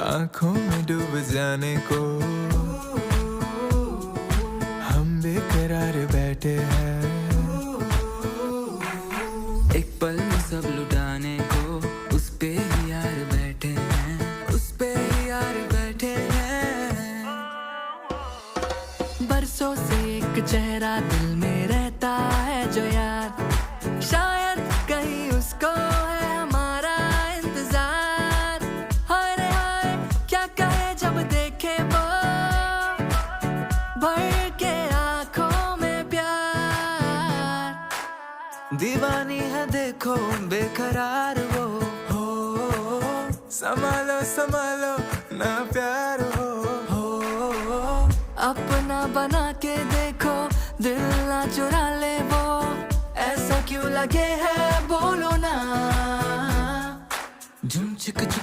आंखों में डूब जाने को हम बेकरार बैठे हैं। एक पल में सब लुटाने को उस पे ही यार बैठे हैं, उस पे ही यार बैठे हैं। बरसों से एक चेहरा दिल में रहता है जो यार, शायद कहीं उसको है हमारा इंतजार। हाय रे हाय क्या कहे जब देखे वो भर के आंखों में प्यार। दीवानी है देखो बेकरार वो, संभालो संभालो ना प्यार हो। अपना बना के देखो दिल ना चुरा ले वो। ऐसा क्यों लगे है बोलो ना। झुम चिक